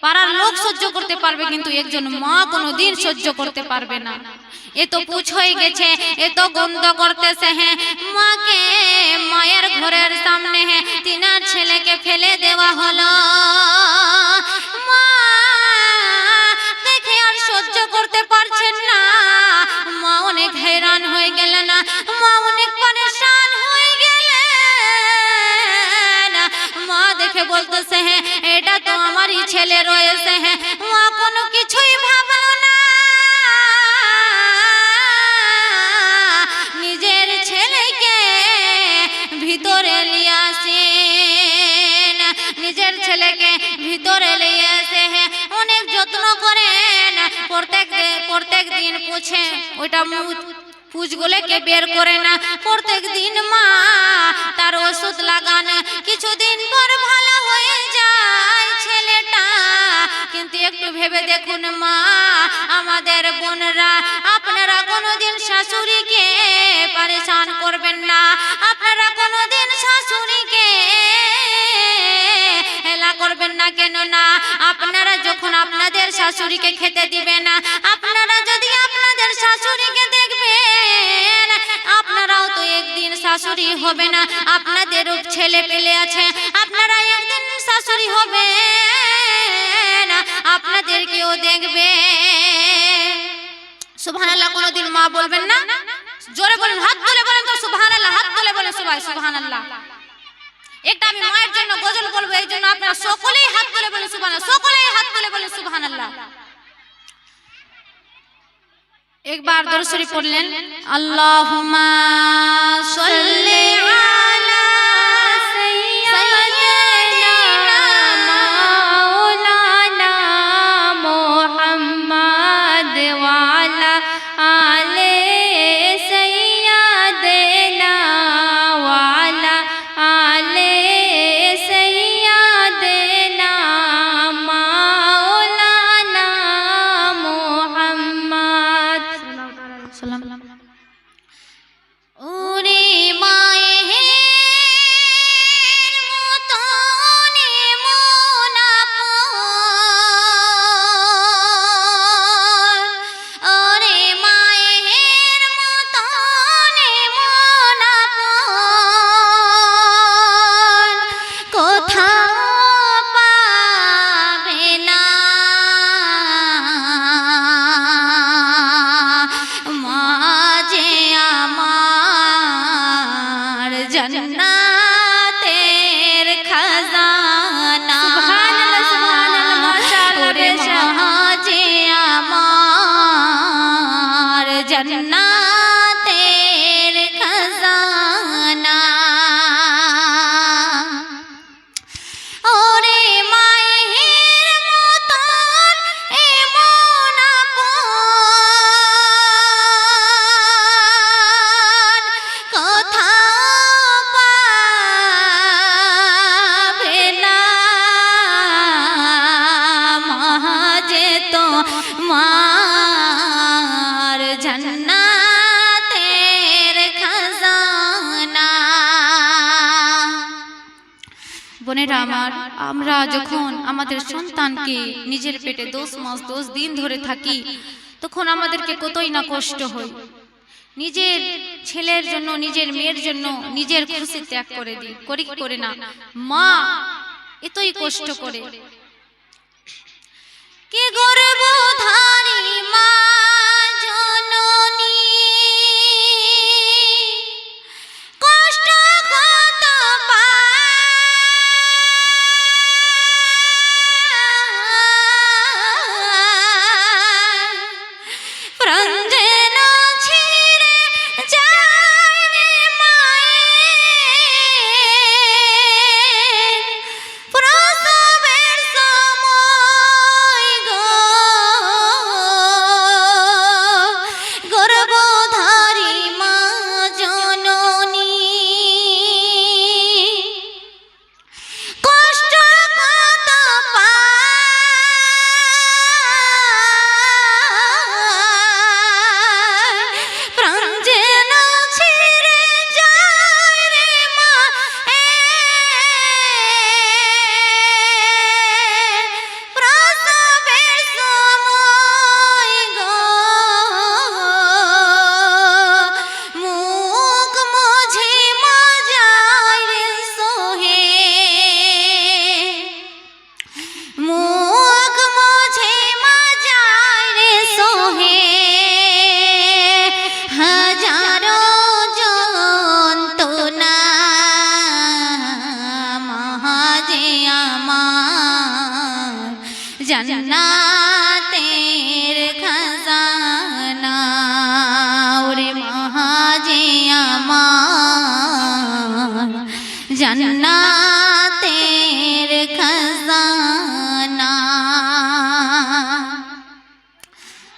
পাড়ার লোক সহ্য করতে পারবে, কিন্তু একজন মা কোনোদিন সহ্য করতে পারবে না। এ তো পুঁজ হয়ে গেছে, এ তো গন্ধ করতেছে, হ্যাঁ, মাকে মায়ের ঘরের সামনে, হ্যাঁ, তিনার ছেলেকে ফেলে দেওয়া হলো। মা দেখে আর সহ্য করতে পারছেন না। মা অনেক हैरान হয়ে গেলেন, মা অনেক পরেশান হয়ে গেলেন। মা দেখে বলতেছে, হ্যাঁ, এটা তো আমারই ছেলে রয়েছে, হ্যাঁ। মা কোনো কিছুই ভাবলো না, নিজের ছেলেকে ভিতরে নিয়ে আসেন, নিজের ছেলেকে ভিতরে নিয়ে এসে, হ্যাঁ, অনেক যত্ন করেন। প্রত্যেক দিন পুছে ওইটা পুঁজগুলোকে বের করে না। প্রত্যেক দিন মা তার ওষুধ লাগান। কিছুদিন পর ভালো হয়ে যায় ছেলেটা। কিন্তু একটু ভেবে দেখুন মা, আমাদের বোনরা, আপনারা কোনোদিন শাশুড়িকে পরেশান করবেন না, আপনারা কোনোদিন শাশুড়িকে হেলা করবেন না। কেন না? আপনারা যখন আপনাদের শাশুড়িকে খেতে দিবেন না, আপনারা যদি আপনাদের শাশুড়িকে দেখবেন, আপনারাও তো একদিন শাশুড়ি হবে না। আপনাদেরও ছেলে পেলে আছে, আপনারা একদিন শাশুড়ি হবে, আপনাদেরকেও দেখবে। সুবহানাল্লাহ কোনোদিন মা বলবেন না? জোরে বলেন, হাত তুলে বলেন তো সুবহানাল্লাহ, হাত তুলে বলেন সবাই সুবহানাল্লাহ। একটা আমি মায়ের জন্য গজল বলবো, এই জন্য আপনারা সকলেই হাত তুলে বলেন সুবহানাল্লাহ, সকলেই হাত তুলে বলেন সুবহানাল্লাহ। একবার দরুদ শরীফ পড়লেন, আল্লাহুম্মা সাল্লি আলা সাইয়্যিদিনা মাওলানা মুহাম্মদ ওয়া আলা আলি সাইয়্যিদিনা ওয়া আলা আলি সাইয়্যিদিনা মাওলানা মুহাম্মদ সাল্লাল্লাহু আলাইহি। ওরে মায়ের মতনে মন আপন, ওরে মায়ের মতনে মন আপন, কোথাও পাবে না। মা যে আমার জান্নাতের খাজানা, সুবহানাল্লাহ সুবহানাল্লাহ মাশাআল্লাহ। ওরে মা যে আমার জান্নাতের খাজানা, ওরে মায়ের মতন এমন আপন, কোথাও পাবে বোনেরা আমার, আমরা যখন আমাদের সন্তানকে নিজের পেটে 10 মাস 10 দিন ধরে থাকি, তখন আমাদেরকে কতই না কষ্ট হয়। নিজের ছেলের জন্য, নিজের মেয়ের জন্য নিজের খুশি ত্যাগ করে দিই, করি কি করে না? মা এতই কষ্ট করে। কে গর্ভধারী মা জননী, কষ্ট কত পায়, প্রাণ যেন ছিঁড়ে যায় রে মায়ের, প্রসবের সময় গো, গর্ভধারী মা জননী, কষ্ট কত পায়, প্রাণ যেন ছিঁড়ে যায় রে মায়ের, প্রসবের সময় গো, মুখ মুছে মা যায় রে সোহে, মুখ মুছে মা যায় রে সোহে, হাজারো যন্ত্রণা মা যে আমার জান্নাতের খাজানা, ওরে মা যে আমার জান্নাতের খাজানা।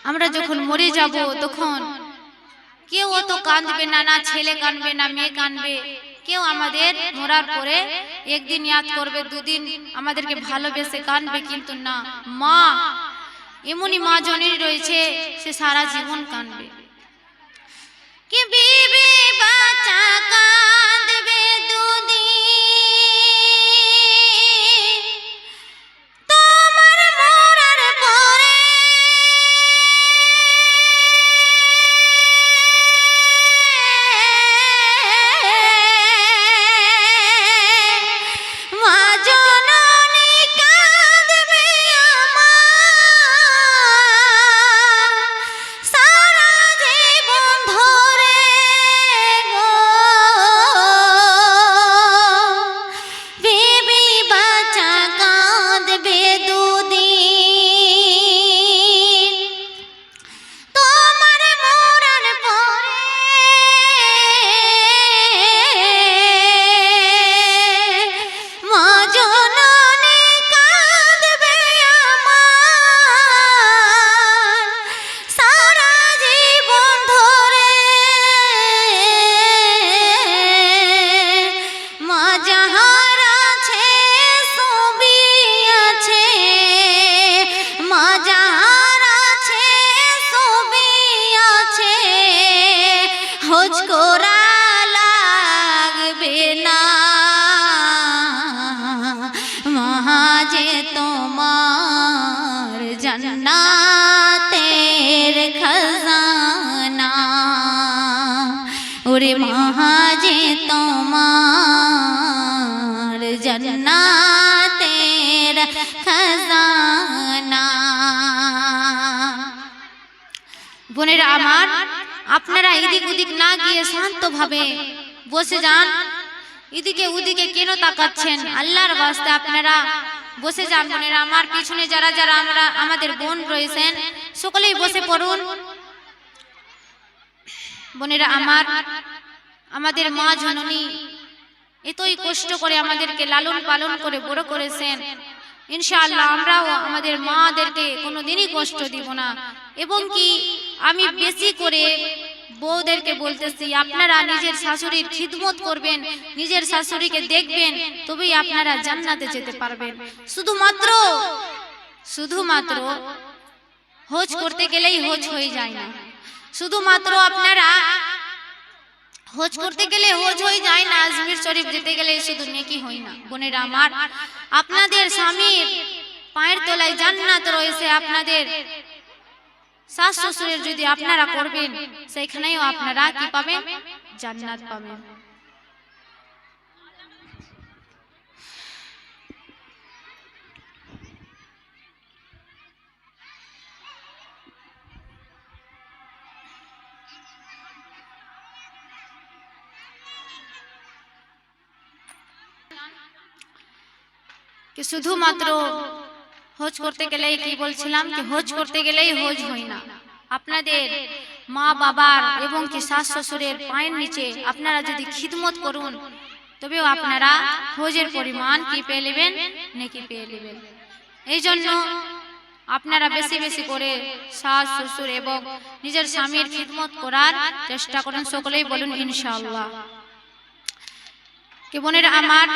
আমরা যখন মরে যাব তখন কেউ অত কাঁদবে না, না ছেলে কাঁদবে না মেয়ে কাঁদবে, কেউ আমাদের মরার পরে একদিন ইয়াদ করবে, দুদিন আমাদেরকে ভালোবেসে কাঁদবে, কিন্তু না, মা এমনই মা জননী রয়েছে, সে সারা জীবন কাঁদবে। কি বিবি বাচ্চা কাঁদবে দুদিন, তোমার মরার পরে মা জননী কাঁদবে আমার, সারা জীবন ধরে গো, বিবি বাচ্চা কাঁদবে দুদিন, তোমার মরার পরে মা জননী কাঁদবে আমার, সারা জীবন ধরে। মা যাহার আছে সবই আছে, মা যাহার আছে সবই আছে, হজ করা লাগবে না, মা যে তোমার জান্নাতের খাজানা, ওরে মা যে তোমার জান্নাতের খাজানা। বোনেরা আমার, আপনারা এদিক ওদিক না গিয়ে শান্তভাবে বসে যান। এদিকে ওদিকে কেন তাকাচ্ছেন? আল্লাহর ওয়াস্তে আপনারা বসে যান। বোনেরা আমার, পিছনে যারা যারা আমাদের বোন রয়েছেন সকলেই বসে পড়ুন। বোনেরা আমার, আমাদের মা জননী এতই কষ্ট করে আমাদেরকে লালন পালন করে বড় করেছেন। ইনশাআল্লাহ আমরাও আমাদের মাদেরকে কোনোদিনই কষ্ট দিব না। এবং কি আমি বেশি করে বউদেরকে বলতেছি, আপনারা নিজের শাশুড়ির খিদমত করবেন, নিজের শাশুড়িকে দেখবেন, তবেই আপনারা জান্নাতে যেতে পারবেন। শুধুমাত্র হজ করতে গেলেই হজ হয়ে যায় না। শুধুমাত্র আপনারা হজ করতে গেলে হজ হয়ে যায় না, আজমির শরীফ যেতে গেলে শুধু নেকি হয় না। বোনেরা আমার, আপনাদের স্বামীর পায়ের তলায় জান্নাত রয়েছে, আপনাদের শাশ শ্বশুরের যদি আপনারা করবেন সেখানেও আপনারা কি পাবেন? জান্নাত পাবেন। कि শুধুমাত্র হজ করতে গেলেই কি বলছিলাম कि হজ করতে গেলেই হজ হয় না, আপনাদের মা বাবার এবং কি শাশ শ্বশুরের পায়ের নিচে আপনারা যদি খিদমত করুন তবেও আপনারা হজের পরিমাণ কি পেয়ে নেবেন? নেকি পেয়ে নেবেন। এই জন্য আপনারা বেশি বেশি করে শাশ শ্বশুর এবং নিজের স্বামীর খিদমত করার চেষ্টা করুন। সকলেই বলুন ইনশাআল্লাহ। कि বোনেরা আমার,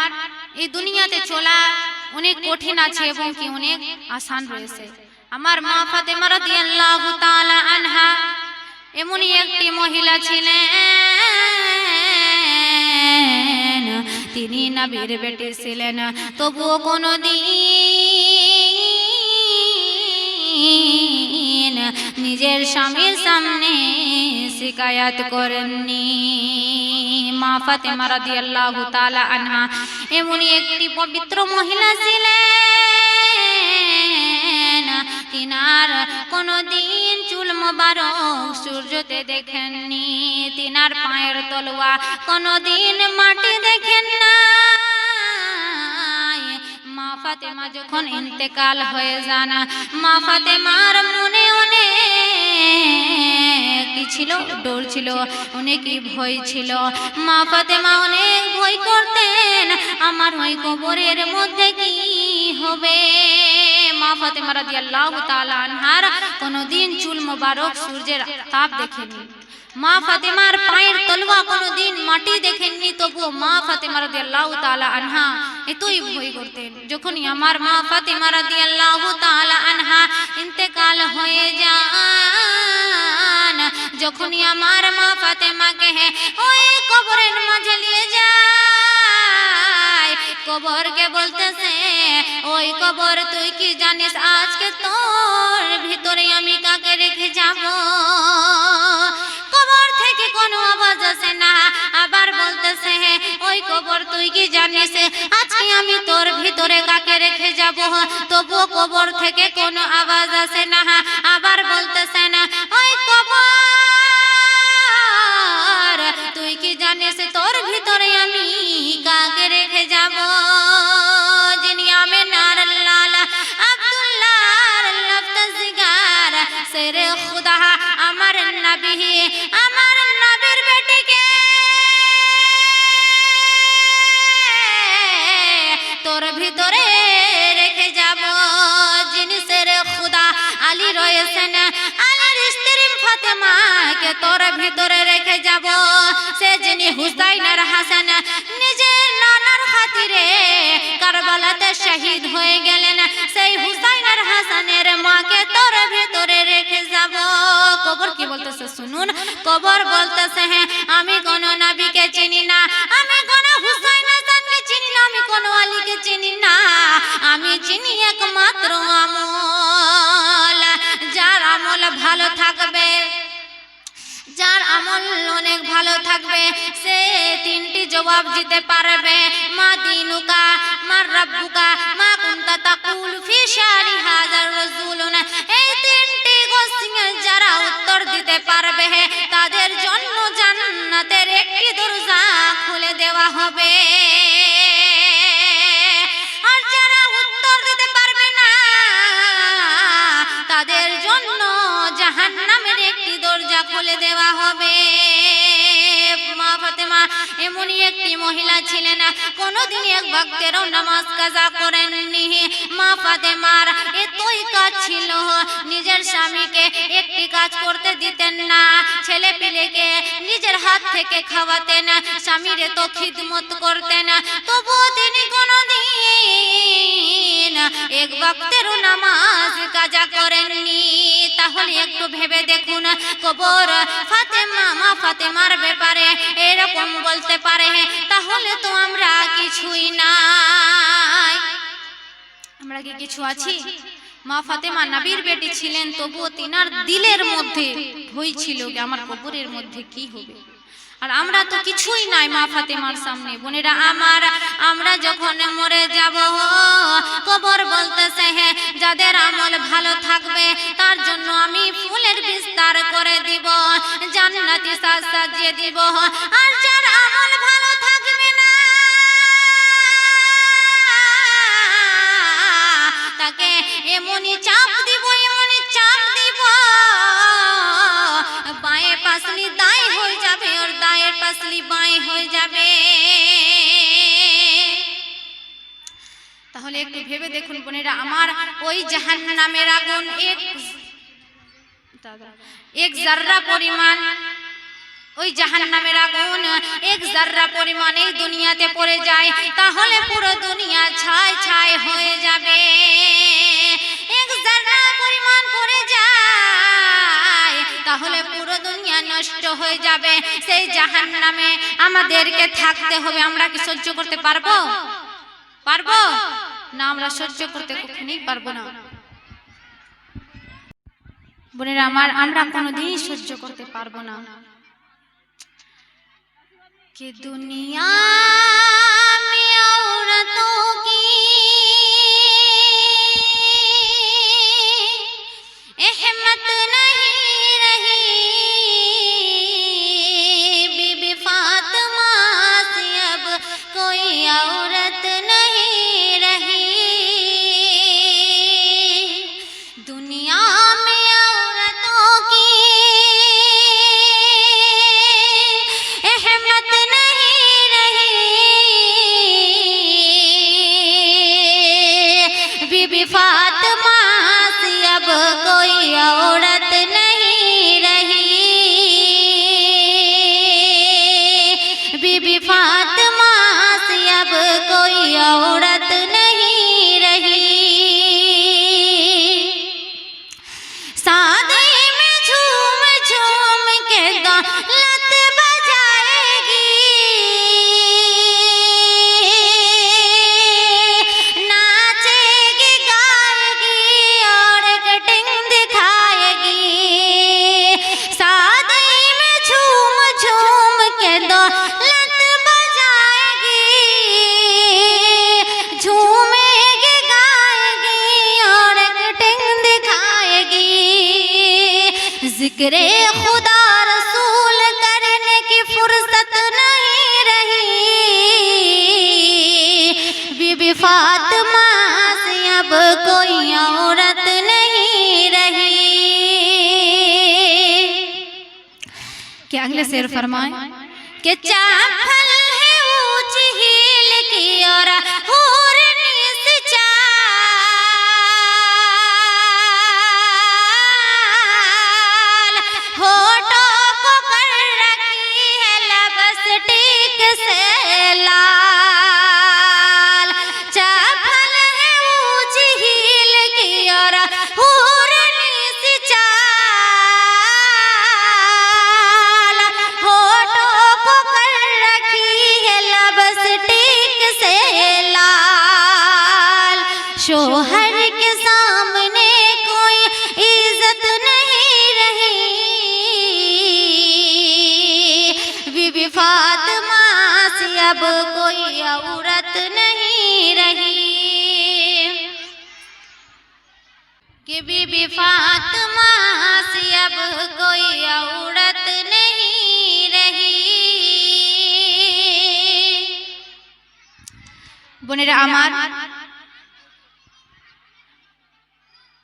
এই দুনিয়াতে চলা অনেক কঠিন আছে এবং কি অনেক আসান রয়েছে। আমার মা ফাতেমা রাদিয়াল্লাহু তাআলা আনহা এমনই একটি মহিলা ছিলেন, তিনি নবীর বেটি ছিলেন, তবুও কোনোদিন নিজের স্বামীর সামনে শিকায়াত করেননি। মা ফাতেমা রাদিয়াল্লাহু তাআলা আনহা এমনই একটি পবিত্র মহিলা ছিলেন, তিনার কোনোদিন চুল মোবারক সূর্যতে দেখেননি, তিনার পায়ের তলুয়া কোনোদিন মাটি দেখেন না। মা ফাতেমা যখন ইন্তেকাল হয়ে যান, মা ফাতেমার মনে অনেক কি ছিল? ডর ছিল, অনেকই ভয় ছিল। মা ফাতেমা অনেক ভয় করতেন, আমার ওই কবরের মধ্যে কি হবে। মা ফাতেমা রাদিয়াল্লাহু তাআলা আনহার কোনোদিন চুল মোবারক সূর্যের তাপ দেখেনি, মা ফাতেমার পায়ের তলুয়া কোনোদিন মাটি দেখেননি, তবুও মা ফাতেমা রাদিয়াল্লাহু তাআলা আনহা এতই ভয় করতেন। যখনই আমার মা ফাতেমা রাদিয়াল্লাহু তাআলা আনহা ইন্তেকাল হয়ে যান, যখনই আমার মা ফাতেমাকে ওই কবরের মাঝে নিয়ে যায়, কবরকে বলতেছে, ওই কবর তুই কি জানিস আজকে তোর ভিতরে আমি কাকে রেখে যাব? কবর থেকে কোনো আওয়াজ আসে না। আবার বলতেছে, ওই কবর তুই কি জানিস আজকে আমি তোর ভিতরে কাকে রেখে যাব? তবুও কবর থেকে কোনো আওয়াজ আসে না। আবার বলতেছে না, ওই কবর তুই কি জানিস তোর ভিতরে আমি কাকে রেখে যাব? যিনি আমিনার লালা আব্দুল্লাহর লফতজিগার শেরে খুদা আমার নবী, আমার নবীর বেটিকে তোর ভিতরে রেখে যাব। যিনি শেরে খুদা আলী রয়েছেন, আলীর স্ত্রী ফাতেমাকে তোর ভিতরে রেখে যাব। সে যিনি হুসাইন আর হাসান নিজের নানার খাতিরে কারবালাতে শহীদ হয়ে গেলেন, সেই হুসাইন আর হাসানের মাকে তোর ভিতরে রেখে যাব। কবর কি বলতেছে শুনুন, কবর বলতেছে, হ্যাঁ আমি কোন নবীকে চিনি না, আমি কোন হুসাইন হাসানকে চিনি না, আমি কোন আলীকে চিনি না, আমি চিনি একমাত্র আমল। যার আমল ভালো থাকবে, যার আমল অনেক ভালো থাকবে, সে তিনটি জবাব দিতে পারবে, মা দিনুকা, মা রাব্বুকা, মা কুনতা তাকুল ফি শারি হাযার রাসূলুন। এই তিনটি কোশ্চেনের যারা উত্তর দিতে পারবে তাদের জন্য জান্নাতের একটি দরজা খুলে দেওয়া হবে। আর যারা উত্তর দিতে পারবে না তাদের জন্য জাহান্নামের একটি দরজা খুলে দেওয়া হবে। মা ফাতেমা এমনই একটি মহিলা ছিলেন, কোনোদিন এক ওয়াক্তেরও নামাজ কাজা করেননি। মা ফাতেমার এতই কাজ ছিল, নিজের স্বামীকে একটি কাজ করতে দিতেন না, ছেলে পিলেকে নিজের হাত থেকে খাওয়াতেন, স্বামীর এত খিদমত করতেন, তবুও তিনি কোনোদিন এক ওয়াক্তেরও নামাজ কাজা করেননি। তাহলে একটু ভেবে দেখুন কবর ফাতেমা মা ফাতেমার ব্যাপারে এরকম বলতে পারে, তাহলে তো আমরা কিছুই নাই। আমরা কি কিছু আছি? মা ফাতেমা নবীর বেটি ছিলেন, তবুও তিনার দিলের মধ্যে ভয় ছিল যে আমার কবরের মধ্যে কি হবে। আর আমরা তো কিছুই নাই মা ফাতেমার সামনে। বোনেরা আমার, আমরা যখন মরে যাব কবর বলতেছে হ্যাঁ যাদের আমল ভালো থাকবে তার জন্য আমি ফুলের বিস্তার করে দিব, জান্নাতি সাজ সাজিয়ে দিব। আর যার আমল ভালো থাকবে না তাকে এমনই চাপ দিব, এমনই চাপ দিব, বাঁয়ে পাসলি দায় হয়ে যাবে আর দায়ের পাসলি বাঁয়ে হয়ে যাবে। তাহলে একটু ভেবে দেখুন বোনেরা আমার, ওই জাহান্নামের আগুন এক জাররা পরিমাণ, ওই জাহান্নামের আগুন এক জাররা পরিমাণ এই দুনিয়াতে পড়ে যায় তাহলে পুরো দুনিয়া ছাই ছাই হয়ে যাবে। এক জাররা পরিমাণ পড়ে যায় তাহলে পুরো দুনিয়া নষ্ট হয়ে যাবে। সেই জাহান্নামে আমাদেরকে থাকতে হবে। আমরা কি সহ্য করতে পারবো? পারবো না, আমরা সহ্য করতে কখনোই পারবো না। বোনেরা আমার, আমরা কোনোদিনই সহ্য করতে পারবো না। कि दुनिया में औरतों की अहमत नहीं रही, बीबी फातिमा से अब कोई औरत नहीं रही। दुनिया में औरतों की अहमत नहीं रही, बीबी फातिमा से अब कोई औरत नहीं रही, बीबी फातिमा से अब कोई औरत नहीं रही। सादे में झूम झूम के दौलत बजाएगी, नाचेगी गाएगी और कटिंग दिखाएगी। सादे में झूम झूम के दौलत बजाएगी, झूमेगी गाएगी और कटिंग दिखाएगी। जिक्रे खुदा रसूल करने की फुर्सत नहीं रही, बीबी फातिमा से अब कोई औरत नहीं रही। क्या अगले शेर फरमाए कि चाफल है ऊंची हील की और हूर नीस चाल, होठों को कर रखी है लिपस्टिक से लाल। चाफल है ऊंची हील की और हूर नीस चाल, होठों को कर रखी है लिपस्टिक से लाल। शोहर के सामने कोई इज्जत नहीं रही, बीबी फातिमा से अब कोई औरत नहीं रही, कि बीबी फातिमा से अब कोई औरत नहीं रही। বোনেরা আমার,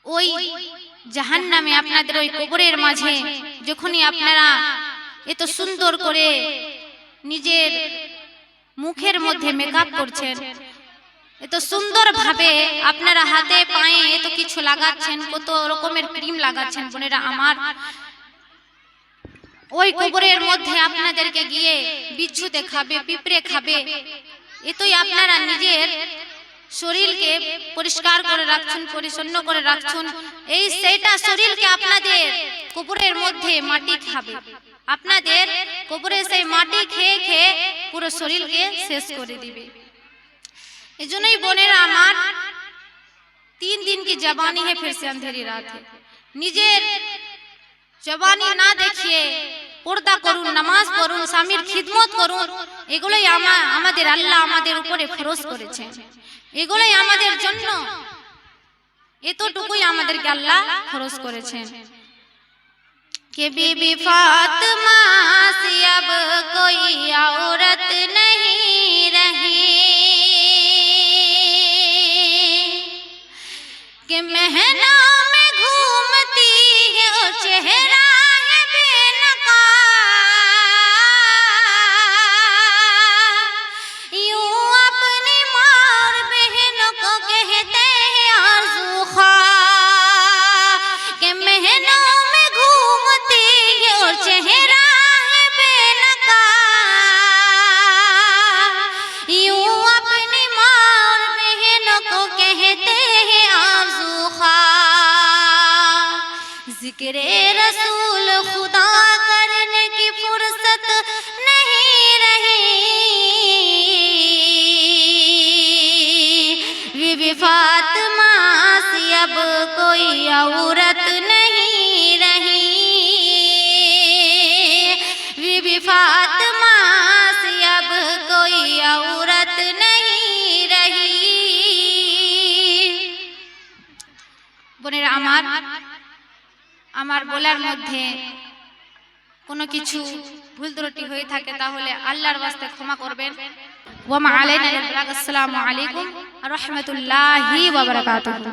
ওই জাহান্নামে আপনাদের ওই কবরের মাঝে যখনই আপনারা এত সুন্দর করে নিজের মুখের মধ্যে মেকআপ করছেন, এত সুন্দর ভাবে আপনারা হাতে পায়ে এত কিছু লাগাচ্ছেন, কত রকমের ক্রিম লাগাচ্ছেন, বোনেরা আমার ওই কবরের মধ্যে আপনাদেরকে গিয়ে বিচ্ছু দেখাবে, পিঁপড়ে খাবে। এতই আপনারা নিজের শরীরকে পরিষ্কার করে রাখছেন, পরিচ্ছন্ন করে রাখছেন, এই সেইটা শরীরকে আপনাদের কবরের মধ্যে মাটি খাবে, আপনাদের কবরে সেই মাটি খেয়ে খেয়ে পুরো শরীরকে শেষ করে দিবে। এই জন্যই বোনেরা আমার, 3 दिन की जवानी है फिर से अंधेरी रात है। নিজের জবানি না দেখিয়ে পর্দা করুন, নামাজ পড়ুন, স্বামীর খিদমত করুন। এগুলোই আমাদের আল্লাহ আমাদের উপরে ফরজ করেছেন, এগুলোই আমাদের জন্য, এতটুকুই আমাদেরকে আল্লাহ ফরজ করেছেন। कि बीबी फातिमा से अब कोई औरत नहीं रही, कि महना में घूमती है वो चेहरा है बेनकाब, यूं अपनी माँ और बहनों को कहते हैं आरज़ू ख्वाह, कि महनों में घूमती है और चेहरा है बेनकाब, यूं अपनी माँ और बहनों को कहते हैं आरज़ू ख्वाह। जिक्र रसूल खुदा करने की फुर्सत नहीं रही, बीबी फातिमा से अब कोई औरत नहीं रही, बीबी फातिमा से अब कोई औरत नहीं रही। বোনেরা আমার বলার মধ্যে কোনো কিছু ভুল ত্রুটি হয়ে থাকে তাহলে আল্লাহর ওয়াস্তে ক্ষমা করবেন। ওয়া মা আলাইনা ইল্লাল বালাগ। আসসালামু আলাইকুম ওয়া রাহমাতুল্লাহি ওয়া বারাকাতুহু।